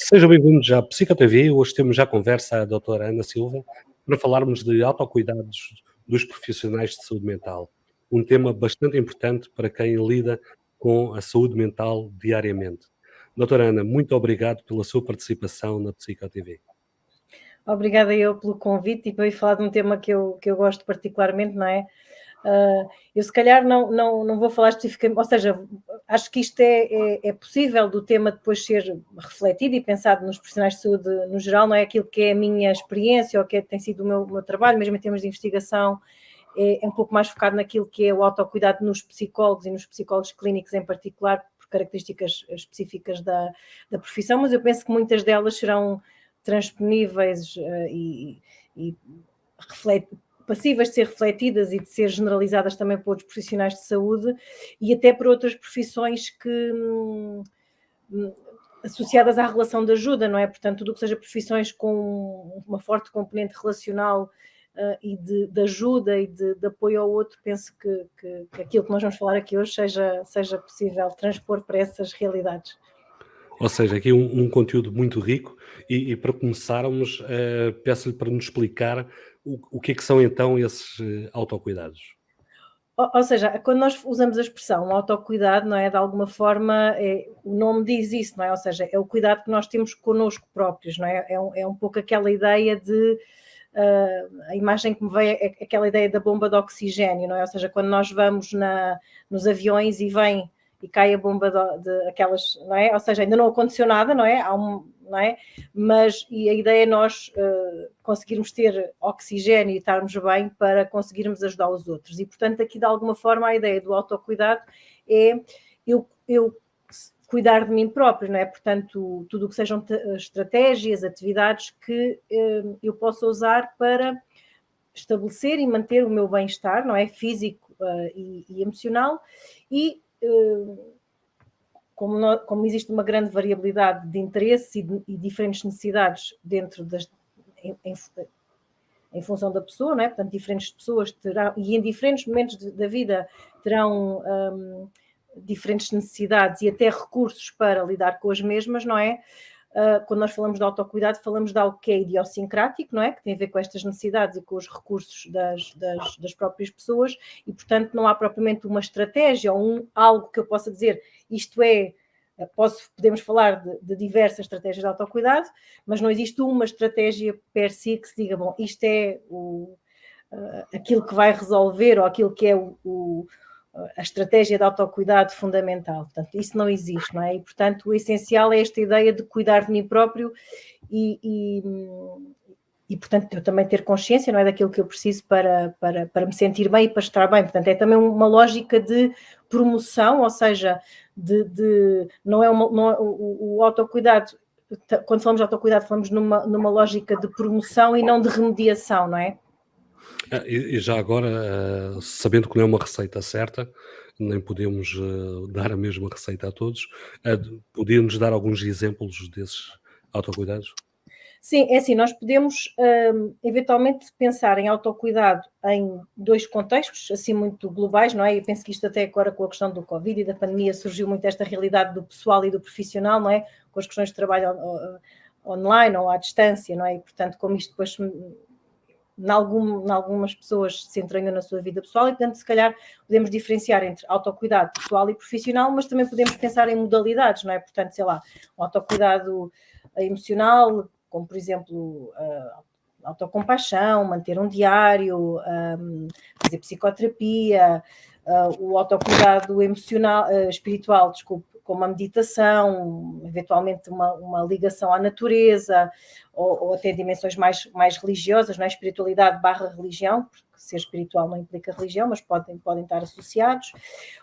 Sejam bem-vindos à Psico-TV. Hoje temos já conversa a doutora Ana Silva para falarmos de autocuidados dos profissionais de saúde mental. Um tema bastante importante para quem lida com a saúde mental diariamente. Doutora Ana, muito obrigado pela sua participação na Psico-TV. Obrigada eu pelo convite e para ir falar de um tema que eu gosto particularmente, não é? Eu se calhar não vou falar especificamente, ou seja, acho que isto é possível do tema depois ser refletido e pensado nos profissionais de saúde no geral, não é aquilo que é a minha experiência ou que tem sido o meu trabalho, mesmo em termos de investigação, é um pouco mais focado naquilo que é o autocuidado nos psicólogos e nos psicólogos clínicos em particular, por características específicas da profissão, mas eu penso que muitas delas serão transponíveis e passíveis de ser refletidas e de ser generalizadas também por outros profissionais de saúde e até por outras profissões que associadas à relação de ajuda, não é? Portanto, tudo o que seja profissões com uma forte componente relacional e de ajuda e de apoio ao outro, penso que aquilo que nós vamos falar aqui hoje seja possível transpor para essas realidades. Ou seja, aqui um conteúdo muito rico e para começarmos, peço-lhe para nos explicar o que é que são então esses autocuidados. Ou seja, quando nós usamos a expressão autocuidado, não é? De alguma forma, o nome diz isso, não é? Ou seja, é o cuidado que nós temos connosco próprios, não é? É um pouco aquela ideia de. A imagem que me veio é aquela ideia da bomba de oxigênio, não é? Ou seja, quando nós vamos nos aviões e vem e cai a bomba de aquelas, não é? Ou seja, ainda não aconteceu nada, não é? Não é? Mas e a ideia é nós conseguirmos ter oxigênio e estarmos bem para conseguirmos ajudar os outros. E, portanto, aqui de alguma forma a ideia do autocuidado é eu cuidar de mim próprio, não é? Portanto, tudo o que sejam estratégias, atividades que eu possa usar para estabelecer e manter o meu bem-estar, não é? Físico e emocional e como existe uma grande variabilidade de interesses e diferentes necessidades dentro em função da pessoa, não é? Portanto, diferentes pessoas terão, e em diferentes momentos da vida terão diferentes necessidades e até recursos para lidar com as mesmas, não é? Quando nós falamos de autocuidado, falamos de algo que é idiosincrático, não é? Que tem a ver com estas necessidades e com os recursos das próprias pessoas e, portanto, não há propriamente uma estratégia ou algo que eu possa dizer, isto é, podemos falar de diversas estratégias de autocuidado, mas não existe uma estratégia per si que se diga, bom, isto é aquilo que vai resolver ou aquilo que é a estratégia de autocuidado fundamental. Portanto, isso não existe, não é? E, portanto, o essencial é esta ideia de cuidar de mim próprio e portanto, eu também ter consciência, não é, daquilo que eu preciso para me sentir bem e para estar bem. Portanto, é também uma lógica de promoção, ou seja, não é o autocuidado, quando falamos de autocuidado, falamos numa lógica de promoção e não de remediação, não é? E já agora, sabendo que não é uma receita certa, nem podemos dar a mesma receita a todos, podia-nos dar alguns exemplos desses autocuidados? Sim, é assim, nós podemos eventualmente pensar em autocuidado em dois contextos, assim muito globais, não é? Eu penso que isto até agora com a questão do Covid e da pandemia surgiu muito esta realidade do pessoal e do profissional, não é? Com as questões de trabalho online ou à distância, não é? E, portanto, como isto depois em algumas pessoas se entranham na sua vida pessoal e, portanto, se calhar podemos diferenciar entre autocuidado pessoal e profissional, mas também podemos pensar em modalidades, não é? Portanto, sei lá, um autocuidado emocional, como, por exemplo, autocompaixão, manter um diário, fazer psicoterapia, o autocuidado emocional, espiritual, desculpe, como a meditação, eventualmente uma ligação à natureza, ou até dimensões mais religiosas, não é? Espiritualidade barra religião, porque ser espiritual não implica religião, mas podem estar associados.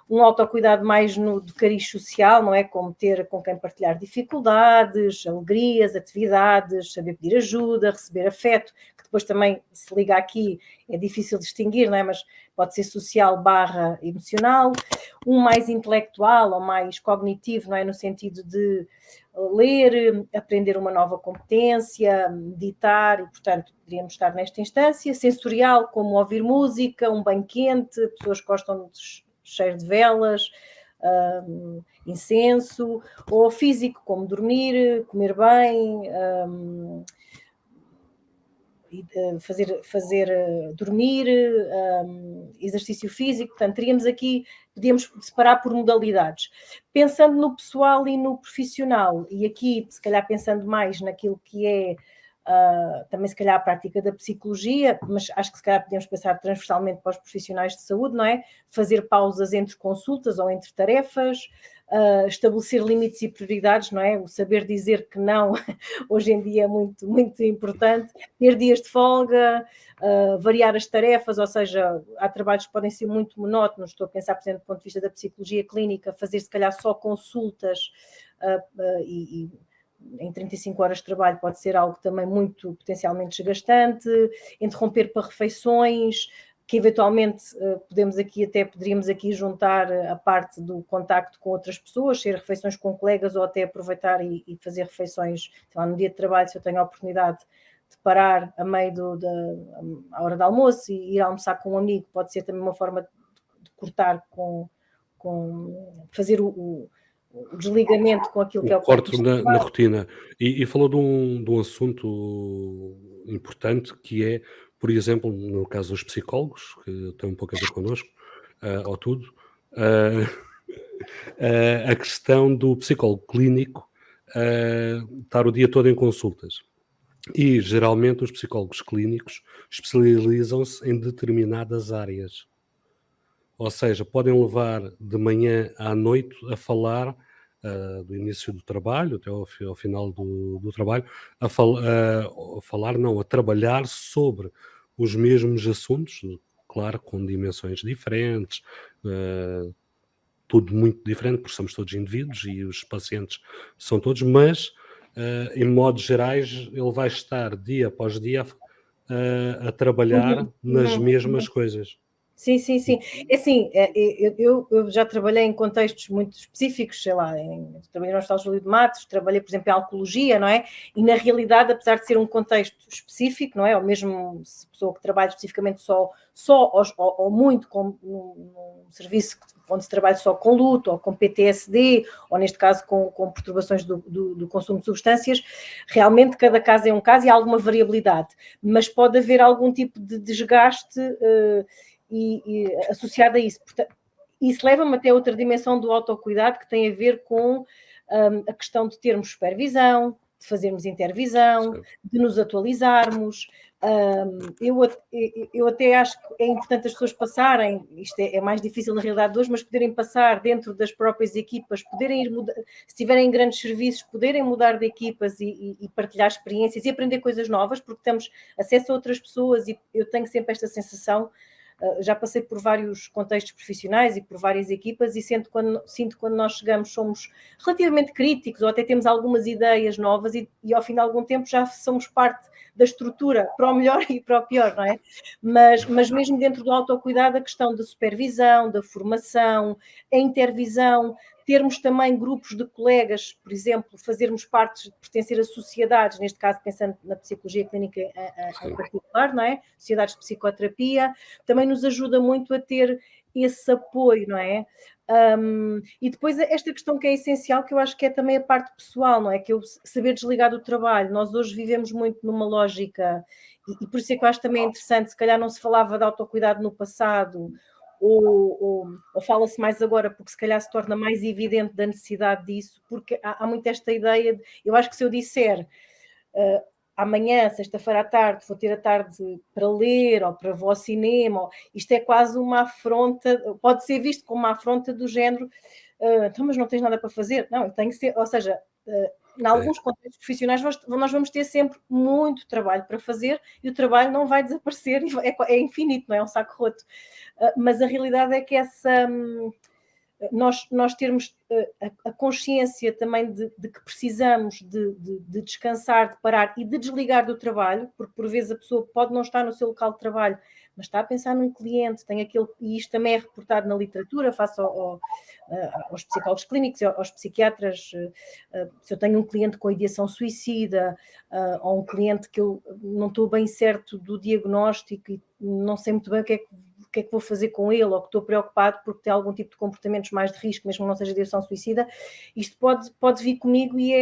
Um autocuidado mais de cariz social, não é? Como ter com quem partilhar dificuldades, alegrias, atividades, saber pedir ajuda, receber afeto, que depois também se liga aqui, é difícil distinguir, não é? Mas pode ser social barra emocional. Um mais intelectual ou mais cognitivo, não é? No sentido de ler, aprender uma nova competência, meditar, e, portanto, poderíamos estar nesta instância. Sensorial, como ouvir música, um banho quente, pessoas que gostam de cheiro de velas, incenso, ou físico, como dormir, comer bem, dormir, exercício físico. Portanto, podíamos separar por modalidades. Pensando no pessoal e no profissional, e aqui, se calhar, pensando mais naquilo que é também, se calhar, a prática da psicologia, mas acho que, se calhar, podemos pensar transversalmente para os profissionais de saúde, não é? Fazer pausas entre consultas ou entre tarefas, estabelecer limites e prioridades, não é? O saber dizer que não, hoje em dia é muito, muito importante. Ter dias de folga, variar as tarefas, ou seja, há trabalhos que podem ser muito monótonos. Estou a pensar, por exemplo, do ponto de vista da psicologia clínica, fazer, se calhar, só consultas e em 35 horas de trabalho pode ser algo também muito potencialmente desgastante, interromper para refeições, que eventualmente poderíamos aqui juntar a parte do contacto com outras pessoas, ser refeições com colegas ou até aproveitar e fazer refeições, sei lá, no dia de trabalho, se eu tenho a oportunidade de parar a meio à hora de almoço e ir almoçar com um amigo, pode ser também uma forma de cortar fazer o desligamento com aquilo que é o corte na rotina. E falou de um assunto importante que é, por exemplo, no caso dos psicólogos, que tem um pouco a ver connosco, ou tudo, a questão do psicólogo clínico estar o dia todo em consultas. E, geralmente, os psicólogos clínicos especializam-se em determinadas áreas. Ou seja, podem levar de manhã à noite a falar do início do trabalho até ao final do trabalho, a trabalhar sobre os mesmos assuntos, claro, com dimensões diferentes, tudo muito diferente, porque somos todos indivíduos e os pacientes são todos, mas, em modos gerais, ele vai estar dia após dia a trabalhar nas mesmas coisas. Sim, sim, sim. É assim, eu já trabalhei em contextos muito específicos, sei lá, trabalhei no Hospital Júlio de Matos, trabalhei, por exemplo, em oncologia, não é? E na realidade, apesar de ser um contexto específico, não é? Ou mesmo se pessoa que trabalha especificamente só ou muito num serviço onde se trabalha só com luto, ou com PTSD, ou neste caso com perturbações do consumo de substâncias, realmente cada caso é um caso e há alguma variabilidade, mas pode haver algum tipo de desgaste e associado a isso. Portanto, isso leva-me até outra dimensão do autocuidado que tem a ver com a questão de termos supervisão, de fazermos intervisão, de nos atualizarmos. Eu até acho que é importante as pessoas passarem, isto é mais difícil na realidade de hoje, mas poderem passar dentro das próprias equipas, poderem ir mudar, se tiverem grandes serviços, poderem mudar de equipas e partilhar experiências e aprender coisas novas, porque temos acesso a outras pessoas e eu tenho sempre esta sensação. Já passei por vários contextos profissionais e por várias equipas e sinto quando nós chegamos somos relativamente críticos ou até temos algumas ideias novas e ao fim de algum tempo já somos parte da estrutura, para o melhor e para o pior, não é? Mas mesmo dentro do autocuidado, a questão da supervisão, da formação, a intervisão, termos também grupos de colegas, por exemplo, fazermos parte, pertencer a sociedades, neste caso pensando na psicologia clínica em particular, não é? Sociedades de psicoterapia, também nos ajuda muito a ter esse apoio, não é? E depois esta questão que é essencial, que eu acho que é também a parte pessoal, não é? Que é o saber desligar do trabalho. Nós hoje vivemos muito numa lógica, e por isso é que eu acho também interessante, se calhar não se falava de autocuidado no passado, ou fala-se mais agora, porque se calhar se torna mais evidente da necessidade disso, porque há muito esta ideia eu acho que se eu disser amanhã, sexta-feira à tarde, vou ter a tarde para ler ou para vou ao cinema, isto é quase uma afronta, pode ser visto como uma afronta do género, então, mas não tens nada para fazer? Não, tem que ser, ou seja, em alguns contextos profissionais nós vamos ter sempre muito trabalho para fazer e o trabalho não vai desaparecer, é infinito, não é um saco roto. Mas a realidade é que nós termos a consciência também de que precisamos de descansar, de parar e de desligar do trabalho, porque por vezes a pessoa pode não estar no seu local de trabalho, mas está a pensar num cliente, e isto também é reportado na literatura, face aos psicólogos clínicos, aos psiquiatras. Se eu tenho um cliente com ideação suicida, ou um cliente que eu não estou bem certo do diagnóstico e não sei muito bem o que é que que é que vou fazer com ele, ou que estou preocupado porque tem algum tipo de comportamentos mais de risco, mesmo que não seja de ideação suicida, isto pode vir comigo e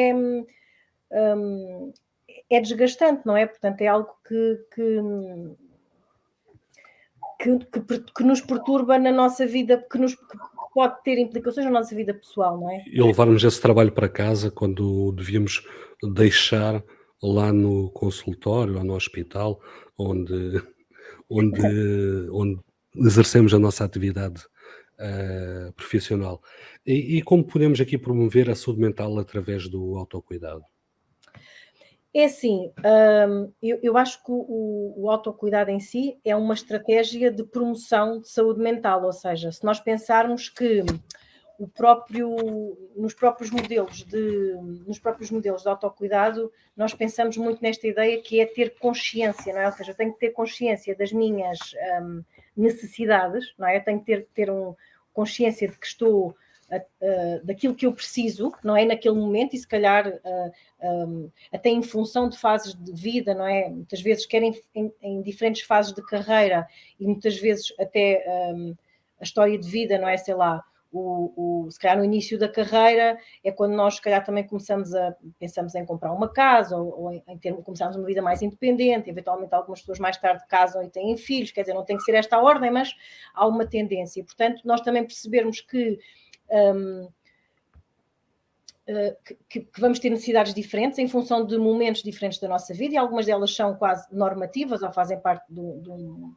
é desgastante, não é? Portanto, é algo que nos perturba na nossa vida, que pode ter implicações na nossa vida pessoal, não é? E levarmos esse trabalho para casa quando devíamos deixar lá no consultório ou no hospital onde onde exercemos a nossa atividade, profissional. E como podemos aqui promover a saúde mental através do autocuidado? É assim, eu acho que o autocuidado em si é uma estratégia de promoção de saúde mental, ou seja, se nós pensarmos que nos próprios modelos de autocuidado, nós pensamos muito nesta ideia que é ter consciência, não é? Ou seja, eu tenho que ter consciência das minhas necessidades, não é? Eu tenho que ter consciência de que estou daquilo que eu preciso, não é? Naquele momento, e se calhar até em função de fases de vida, não é? Muitas vezes querem em diferentes fases de carreira e muitas vezes até a história de vida, não é? Sei lá, se calhar no início da carreira é quando nós se calhar também pensamos em comprar uma casa ou começarmos uma vida mais independente, eventualmente algumas pessoas mais tarde casam e têm filhos, quer dizer, não tem que ser esta a ordem, mas há uma tendência. Portanto, nós também percebermos que vamos ter necessidades diferentes em função de momentos diferentes da nossa vida, e algumas delas são quase normativas ou fazem parte do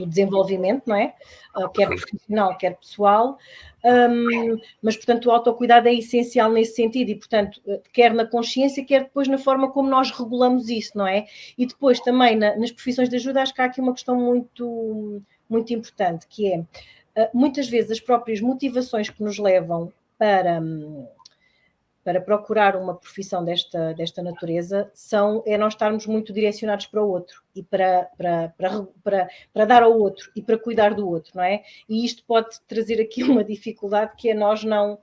desenvolvimento, não é? Quer profissional, quer pessoal, mas, portanto, o autocuidado é essencial nesse sentido e, portanto, quer na consciência, quer depois na forma como nós regulamos isso, não é? E depois também nas profissões de ajuda, acho que há aqui uma questão muito, muito importante, que é, muitas vezes as próprias motivações que nos levam para procurar uma profissão desta natureza é nós estarmos muito direcionados para o outro e para dar ao outro e para cuidar do outro, não é? E isto pode trazer aqui uma dificuldade que é nós não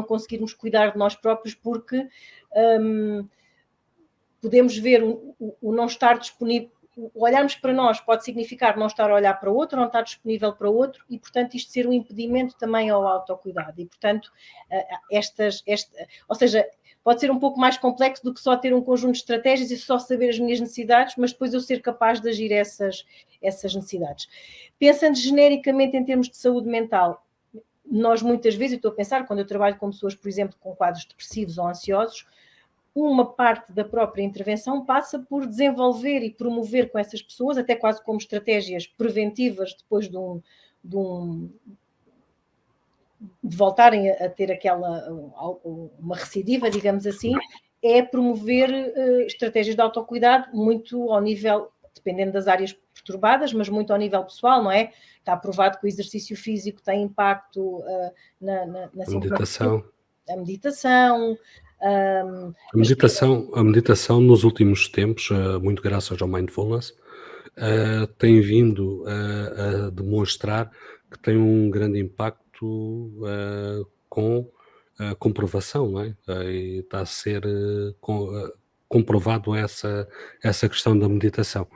conseguirmos cuidar de nós próprios porque podemos ver o não estar disponível. Olharmos para nós pode significar não estar a olhar para o outro, não estar disponível para o outro e, portanto, isto ser um impedimento também ao autocuidado. E, portanto, ou seja, pode ser um pouco mais complexo do que só ter um conjunto de estratégias e só saber as minhas necessidades, mas depois eu ser capaz de agir essas necessidades. Pensando genericamente em termos de saúde mental, nós muitas vezes, eu estou a pensar, quando eu trabalho com pessoas, por exemplo, com quadros depressivos ou ansiosos, uma parte da própria intervenção passa por desenvolver e promover com essas pessoas, até quase como estratégias preventivas depois de voltarem a ter uma recidiva, digamos assim, é promover estratégias de autocuidado muito ao nível, dependendo das áreas perturbadas, mas muito ao nível pessoal, não é? Está provado que o exercício físico tem impacto na meditação. A meditação. A meditação nos últimos tempos, muito graças ao mindfulness, tem vindo a demonstrar que tem um grande impacto com a comprovação, não é? E está a ser comprovado essa questão da meditação.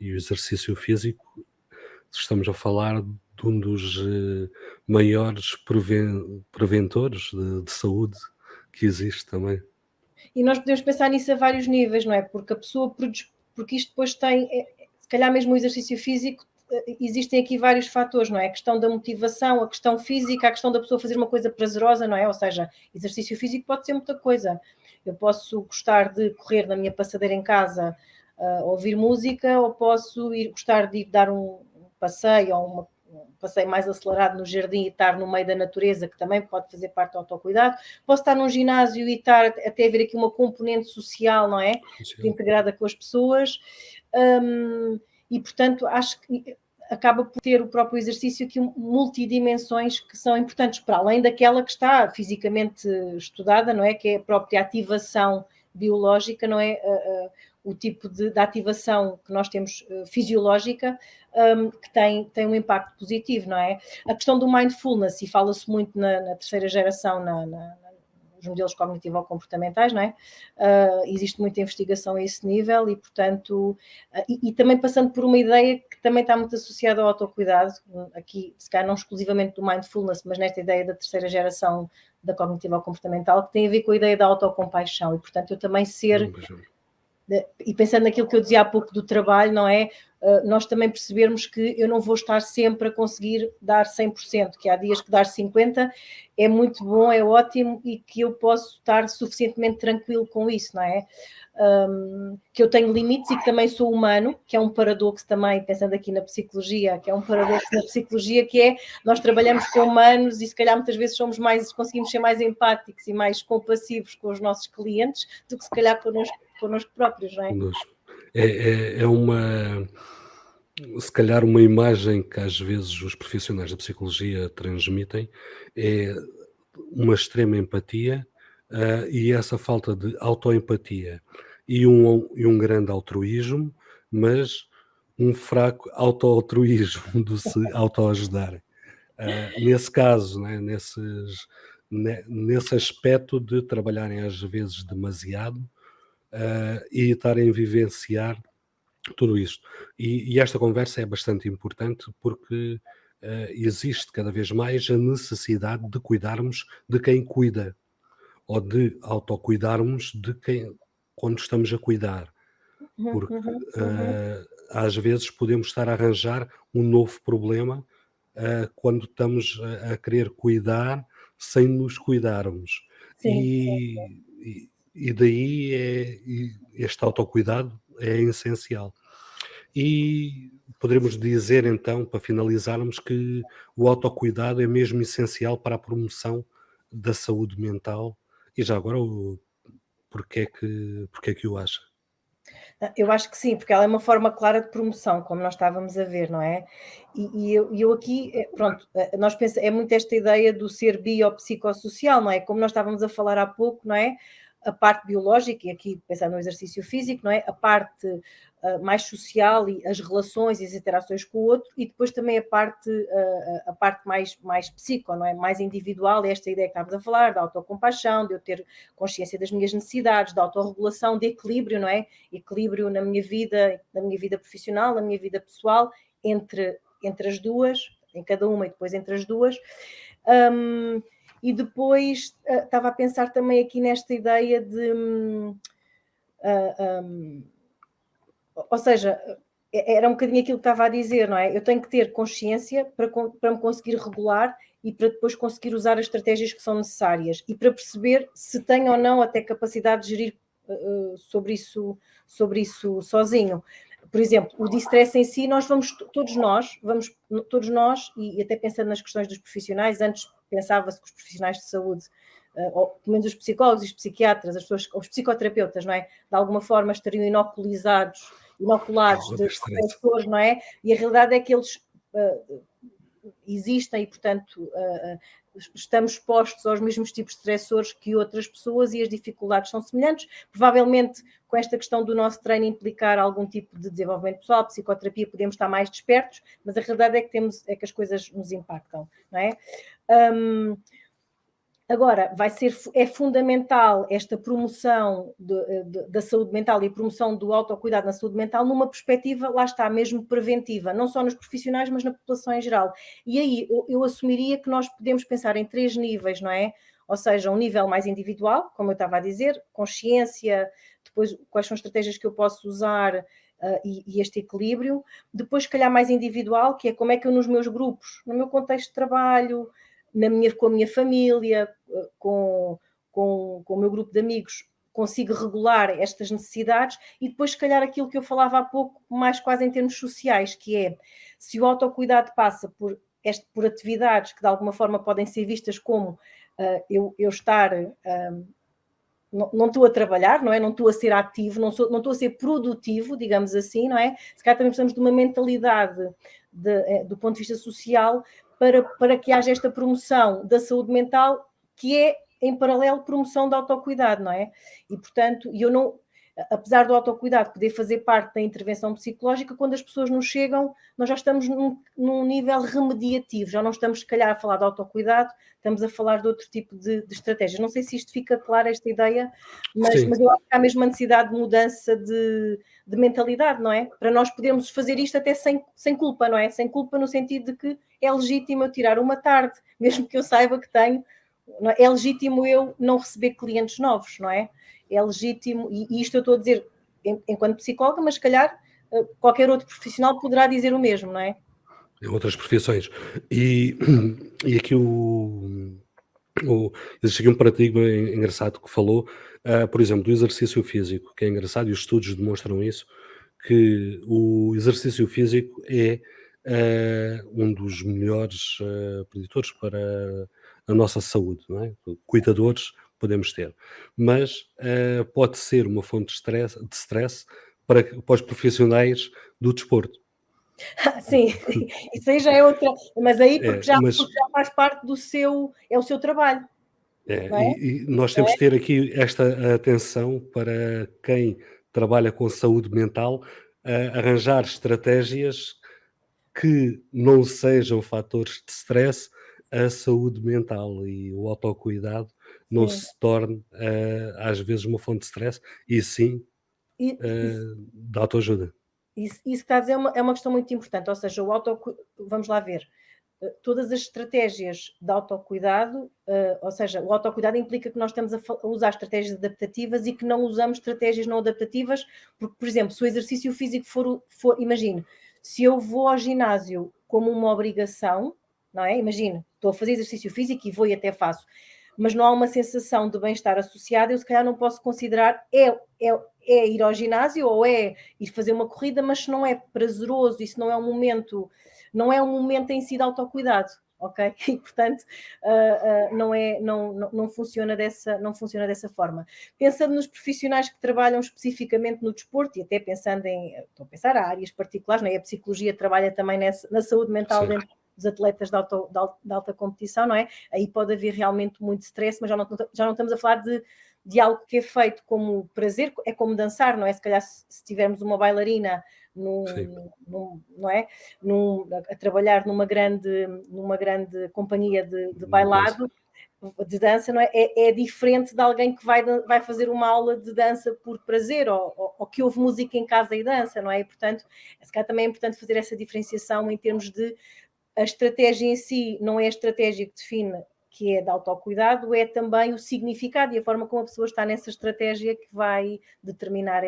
E o exercício físico, estamos a falar de um dos maiores preventores de saúde que existe também. E nós podemos pensar nisso a vários níveis, não é? Porque a pessoa, porque isto depois tem, se calhar mesmo o exercício físico, existem aqui vários fatores, não é? A questão da motivação, a questão física, a questão da pessoa fazer uma coisa prazerosa, não é? Ou seja, exercício físico pode ser muita coisa. Eu posso gostar de correr na minha passadeira em casa, ouvir música, ou posso gostar de ir dar um passeio ou um passeio mais acelerado no jardim e estar no meio da natureza, que também pode fazer parte do autocuidado. Posso estar num ginásio e estar até ver aqui uma componente social, não é? Integrada com as pessoas. E, portanto, acho que acaba por ter o próprio exercício aqui multidimensões que são importantes, para além daquela que está fisicamente estudada, não é? Que é a própria ativação biológica, não é? O tipo de ativação que nós temos fisiológica, que tem um impacto positivo, não é? A questão do mindfulness, e fala-se muito na terceira geração, os modelos cognitivo-comportamentais, não é? Existe muita investigação a esse nível e, portanto, e também passando por uma ideia que também está muito associada ao autocuidado, aqui, se calhar não exclusivamente do mindfulness, mas nesta ideia da terceira geração da cognitivo-comportamental, que tem a ver com a ideia da autocompaixão e, portanto, eu também ser... E pensando naquilo que eu dizia há pouco do trabalho, não é? Nós também percebermos que eu não vou estar sempre a conseguir dar 100%, que há dias que dar 50% é muito bom, é ótimo e que eu posso estar suficientemente tranquilo com isso, não é? Que eu tenho limites e que também sou humano, que é um paradoxo também, pensando aqui na psicologia, que é um paradoxo na psicologia, que é, nós trabalhamos com humanos e se calhar muitas vezes conseguimos ser mais empáticos e mais compassivos com os nossos clientes do que se calhar connosco próprios, não é? É uma, se calhar, uma imagem que às vezes os profissionais da psicologia transmitem, é uma extrema empatia, e essa falta de autoempatia e um grande altruísmo, mas um fraco autoaltruísmo do se autoajudar. Nesse caso, né, nesse aspecto de trabalharem às vezes demasiado, e estarem a vivenciar tudo isto. E esta conversa é bastante importante porque existe cada vez mais a necessidade de cuidarmos de quem cuida ou de autocuidarmos de quem quando estamos a cuidar, porque às vezes podemos estar a arranjar um novo problema quando estamos a querer cuidar sem nos cuidarmos. Sim, E daí este autocuidado é essencial. E poderemos dizer então, para finalizarmos, que o autocuidado é mesmo essencial para a promoção da saúde mental. E já agora, porque é que o acha? eu acho que sim, porque ela é uma forma clara de promoção, como nós estávamos a ver, não é? E eu aqui, pronto, nós pensamos, é muito esta ideia do ser biopsicossocial, não é? Como nós estávamos a falar há pouco, não é? A parte biológica, e aqui pensar no exercício físico, não é? A parte mais social e as relações e as interações com o outro, e depois também a parte mais psico, não é? Mais individual, esta ideia que estávamos a falar, da autocompaixão, de eu ter consciência das minhas necessidades, da autorregulação, de equilíbrio, não é? Equilíbrio na minha vida profissional, na minha vida pessoal, entre as duas, em cada uma e depois entre as duas. E depois estava a pensar também aqui nesta ideia de. Ou seja, era um bocadinho aquilo que estava a dizer, não é? Eu tenho que ter consciência para me conseguir regular e para depois conseguir usar as estratégias que são necessárias e para perceber se tenho ou não até capacidade de gerir sobre isso sozinho. Por exemplo, o distress em si, todos nós, e até pensando nas questões dos profissionais, antes pensava-se que os profissionais de saúde, ou pelo menos os psicólogos e os psiquiatras, os psicoterapeutas, não é? De alguma forma estariam inoculados de stressores, não é? E a realidade é que eles existem e, portanto, estamos expostos aos mesmos tipos de stressores que outras pessoas e as dificuldades são semelhantes. Provavelmente, com esta questão do nosso treino implicar algum tipo de desenvolvimento pessoal, psicoterapia, podemos estar mais despertos, mas a realidade é que as coisas nos impactam, não é? Agora, é fundamental esta promoção da saúde mental e a promoção do autocuidado na saúde mental numa perspectiva, lá está, mesmo preventiva, não só nos profissionais, mas na população em geral. E aí eu assumiria que nós podemos pensar em 3 níveis, não é? Ou seja, um nível mais individual, como eu estava a dizer, consciência, depois quais são as estratégias que eu posso usar e este equilíbrio. Depois, se calhar, mais individual, que é como é que eu nos meus grupos, no meu contexto de trabalho, com a minha família, com o meu grupo de amigos, consigo regular estas necessidades e depois, se calhar, aquilo que eu falava há pouco, mais quase em termos sociais, que é, se o autocuidado passa por atividades que de alguma forma podem ser vistas como eu estar... não estou a trabalhar, não é? Não estou a ser ativo, não estou a ser produtivo, digamos assim, não é? Se calhar também precisamos de uma mentalidade do ponto de vista social para que haja esta promoção da saúde mental, que é, em paralelo, promoção do autocuidado, não é? E, portanto, apesar do autocuidado poder fazer parte da intervenção psicológica, quando as pessoas nos chegam, nós já estamos num nível remediativo, já não estamos, se calhar, a falar de autocuidado, estamos a falar de outro tipo de estratégias. Não sei se isto fica claro, esta ideia, mas eu acho que há mesmo a necessidade de mudança de mentalidade, não é? Para nós podermos fazer isto até sem culpa, não é? Sem culpa no sentido de que é legítimo eu tirar uma tarde, mesmo que eu saiba que tenho, não é? É legítimo eu não receber clientes novos, não é? É legítimo, e isto eu estou a dizer enquanto psicóloga, mas se calhar qualquer outro profissional poderá dizer o mesmo, não é? Em outras profissões. E aqui existe aqui um paradigma engraçado que falou, por exemplo, do exercício físico, que é engraçado e os estudos demonstram isso, que o exercício físico é um dos melhores preditores para a nossa saúde, não é? Cuidadores podemos ter, mas pode ser uma fonte de stress para os profissionais do desporto. Sim, isso aí já é outra, mas aí porque É, já mas faz parte do seu, é o seu trabalho, não é? e nós temos de ter aqui esta atenção para quem trabalha com saúde mental, arranjar estratégias que não sejam fatores de stress à saúde mental e o autocuidado não Sim. se torne, às vezes, uma fonte de stress e sim, E, de autoajuda. isso que está a dizer é uma questão muito importante, ou seja, vamos lá ver, todas as estratégias de autocuidado, ou seja, o autocuidado implica que nós estamos a usar estratégias adaptativas e que não usamos estratégias não adaptativas, porque, por exemplo, se o exercício físico for imagine, se eu vou ao ginásio como uma obrigação, não é? Imagine, estou a fazer exercício físico e vou e até faço, mas não há uma sensação de bem-estar associada, eu se calhar não posso considerar, é ir ao ginásio ou é ir fazer uma corrida, mas se não é prazeroso, isso não é um momento em si de autocuidado, ok? E, portanto, não funciona dessa forma. Pensando nos profissionais que trabalham especificamente no desporto, e até estou a pensar a áreas particulares, não é? A psicologia trabalha também na saúde mental Sim, dentro dos atletas de alta competição, não é? Aí pode haver realmente muito stress, mas já não estamos a falar de algo que é feito como prazer, é como dançar, não é? Se calhar se tivermos uma bailarina sim, não é? A trabalhar numa grande companhia de dança. bailado, de dança, não é? É diferente de alguém que vai fazer uma aula de dança por prazer ou que ouve música em casa e dança, não é? E, portanto, se calhar também é importante fazer essa diferenciação em termos de a estratégia em si não é a estratégia que define que é de autocuidado, é também o significado e a forma como a pessoa está nessa estratégia que vai determinar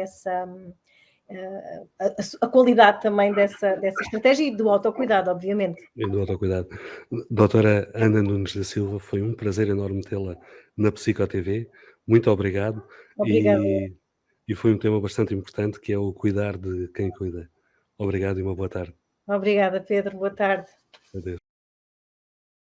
a qualidade também dessa estratégia e do autocuidado, obviamente. E do autocuidado. Doutora Ana Nunes da Silva, foi um prazer enorme tê-la na Psico TV. Muito obrigado Obrigada. e foi um tema bastante importante que é o cuidar de quem cuida. Obrigado e uma boa tarde. Obrigada, Pedro. Boa tarde. Adeus.